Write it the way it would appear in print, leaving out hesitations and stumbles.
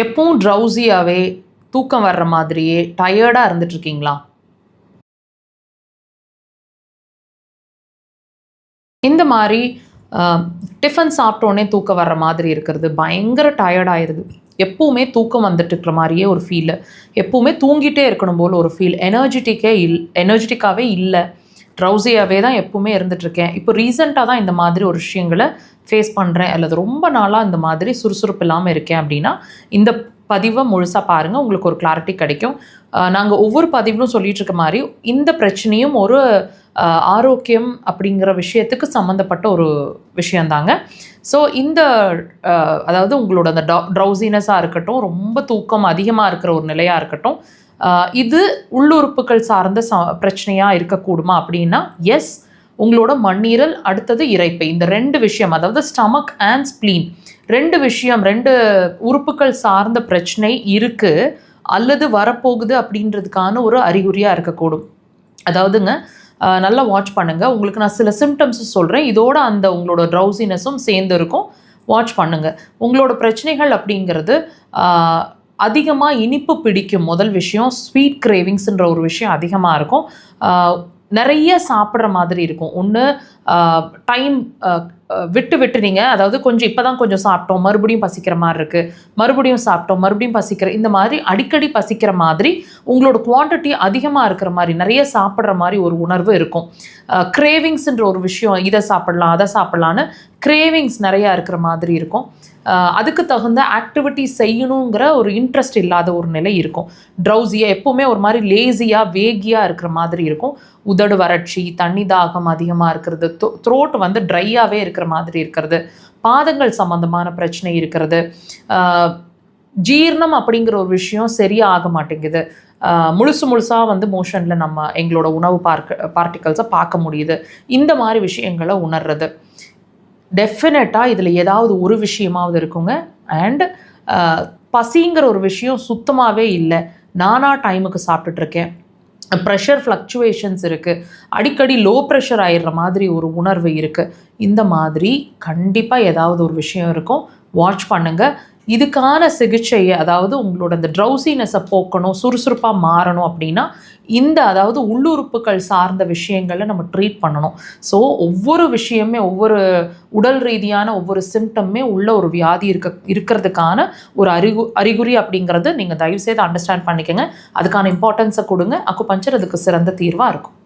எப்பவும் ட்ரௌசியாகவே தூக்கம் வர்ற மாதிரியே டயர்டாக இருந்துட்டுருக்கீங்களா? இந்த மாதிரி டிஃபன் சாப்பிட்டோன்னே தூக்கம் வர்ற மாதிரி இருக்கிறது, பயங்கர டயர்ட் ஆயிடுது, எப்பவுமே தூக்கம் வந்துட்டு இருக்கிற மாதிரியே ஒரு ஃபீலு, எப்பவுமே தூங்கிட்டே இருக்கணும் போல் ஒரு ஃபீல், எனர்ஜெட்டிக்காகவே இல்லை, ட்ரௌசியாகவே தான் எப்பவுமே இருந்துகிட்ருக்கேன். இப்போ ரீசெண்டாக தான் இந்த மாதிரி ஒரு விஷயங்களை ஃபேஸ் பண்ணுறேன், அல்லது ரொம்ப நாளாக இந்த மாதிரி சுறுசுறுப்பு இல்லாமல் இருக்கேன் அப்படின்னா இந்த பதிவை முழுசாக பாருங்கள், உங்களுக்கு ஒரு கிளாரிட்டி கிடைக்கும். நாங்கள் ஒவ்வொரு பதிவிலும் சொல்லிகிட்டு இருக்க மாதிரி இந்த பிரச்சனையும் ஒரு ஆரோக்கியம் அப்படிங்கிற விஷயத்துக்கு சம்மந்தப்பட்ட ஒரு விஷயந்தாங்க. ஸோ இந்த அதாவது உங்களோட அந்த ட்ரௌசினஸாக இருக்கட்டும், ரொம்ப தூக்கம் அதிகமாக இருக்கிற ஒரு நிலையாக இருக்கட்டும், இது உள்ளுறுப்புகள் சார்ந்த பிரச்சனையாக இருக்கக்கூடுமா அப்படின்னா எஸ், உங்களோட மண்ணீரல், அடுத்தது இரைப்பை, இந்த 2 விஷயம், அதாவது ஸ்டமக் அண்ட் ஸ்ப்ளீன், 2 விஷயம், 2 உறுப்புகள் சார்ந்த பிரச்சனை இருக்குது அல்லது வரப்போகுது அப்படின்றதுக்கான ஒரு அறிகுறியாக இருக்கக்கூடும். அதாவதுங்க, நல்லா வாட்ச் பண்ணுங்கள். உங்களுக்கு நான் சில சிம்டம்ஸ் சொல்கிறேன், இதோட அந்த உங்களோட ட்ரௌசினஸும் சேர்ந்து இருக்கும், வாட்ச் பண்ணுங்கள். உங்களோட பிரச்சனைகள் அப்படிங்கிறது அதிகமாக இனிப்பு பிடிக்கும், முதல் விஷயம். ஸ்வீட் கிரேவிங்ஸ்ன்ற ஒரு விஷயம் அதிகமாக இருக்கும், நிறைய சாப்பிட்ற மாதிரி இருக்கும். ஒன்று டைம் விட்டு நீங்கள், அதாவது கொஞ்சம் இப்போ தான் கொஞ்சம் சாப்பிட்டோம், மறுபடியும் பசிக்கிற மாதிரி இருக்குது, மறுபடியும் சாப்பிட்டோம், மறுபடியும் பசிக்கிற, இந்த மாதிரி அடிக்கடி பசிக்கிற மாதிரி, உங்களோட குவான்டிட்டி அதிகமாக இருக்கிற மாதிரி, நிறைய சாப்பிட்ற மாதிரி ஒரு உணர்வு இருக்கும். கிரேவிங்ஸ்ன்ற ஒரு விஷயம், இதை சாப்பிட்லாம் அதை சாப்பிட்லான்னு கிரேவிங்ஸ் நிறையா இருக்கிற மாதிரி இருக்கும். அதுக்கு தகுந்த ஆக்டிவிட்டி செய்யணுங்கிற ஒரு இன்ட்ரெஸ்ட் இல்லாத ஒரு நிலை இருக்கும். ட்ரௌசியாக, எப்போவுமே ஒரு மாதிரி லேசியாக வேகியாக இருக்கிற மாதிரி இருக்கும். உதடு வறட்சி, தண்ணி தாகம் அதிகமாக இருக்கிறது, த்ரோட் வந்து ட்ரையாகவே இருக்கிற மாதிரி இருக்கிறது, பாதங்கள் சம்மந்தமான பிரச்சனை இருக்கிறது, ஜீரணம் அப்படிங்கிற ஒரு விஷயம் சரியாக ஆக மாட்டேங்குது, முழுசாக வந்து மோஷனில் நம்ம எங்களோட உணவு பார்ட்டிகல்ஸை பார்க்க முடியுது, இந்த மாதிரி விஷயங்களை உணர்றது. டெஃபினட்டாக இதில் ஏதாவது ஒரு விஷயமாவது இருக்குங்க. அண்ட் பசிங்கிற ஒரு விஷயம் சுத்தமாகவே இல்லை, நானாக டைமுக்கு சாப்பிட்டுட்ருக்கேன், ப்ரெஷர் ஃப்ளக்சுவேஷன்ஸ் இருக்குது, அடிக்கடி லோ ப்ரெஷர் ஆகிடுற மாதிரி ஒரு உணர்வு இருக்குது, இந்த மாதிரி கண்டிப்பாக ஏதாவது ஒரு விஷயம் இருக்கும். வாட்ச் பண்ணுங்கள். இதுக்கான சிகிச்சையை, அதாவது உங்களோட அந்த ட்ரௌசினஸை போக்கணும், சுறுசுறுப்பாக மாறணும் அப்படின்னா இந்த, அதாவது உள்ளுறுப்புகள் சார்ந்த விஷயங்களை நம்ம ட்ரீட் பண்ணணும். ஸோ ஒவ்வொரு விஷயமே, ஒவ்வொரு உடல் ரீதியான ஒவ்வொரு சிம்டம்மே உள்ள ஒரு வியாதி இருக்கிறதுக்கான ஒரு அறிகுறி அப்படிங்கிறது நீங்கள் தயவுசெய்து அண்டர்ஸ்டாண்ட் பண்ணிக்கோங்க. அதுக்கான இம்பார்ட்டன்ஸை கொடுங்க. அக்குபஞ்சர் அதுக்கு சிறந்த தீர்வாக இருக்கும்.